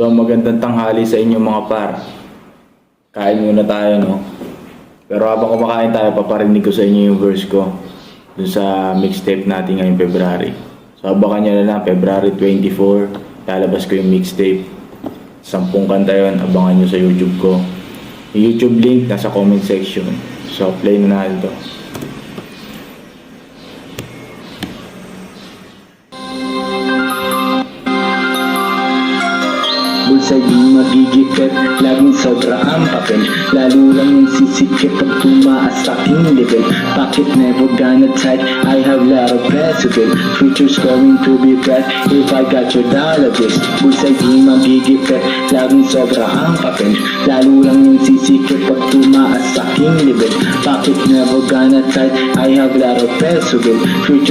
So magandang tanghali sa inyo mga par. Kain muna tayo, no? Pero habang kumakain tayo, paparinig ko sa inyo yung verse ko dun sa mixtape natin ngayong February. So abangan nyo na lang, February 24, lalabas ko yung mixtape. 10 kanta yun, abangan nyo sa YouTube ko. Yung YouTube link nasa comment section. So play na natin to. Bulsay di magigipit, laging sobra ang papel. Lalo lang yung sisikip pag tumaas sa aking level. Bakit never gonna tight, I have lot of principle. Future's going to be bright if I got your dollar bills. Bulsay di magigipit, laging sobra ang papel. Lalo lang yung sisikip pag tumaas sa aking level. Bakit never gonna tight, I have lot of principle. Future's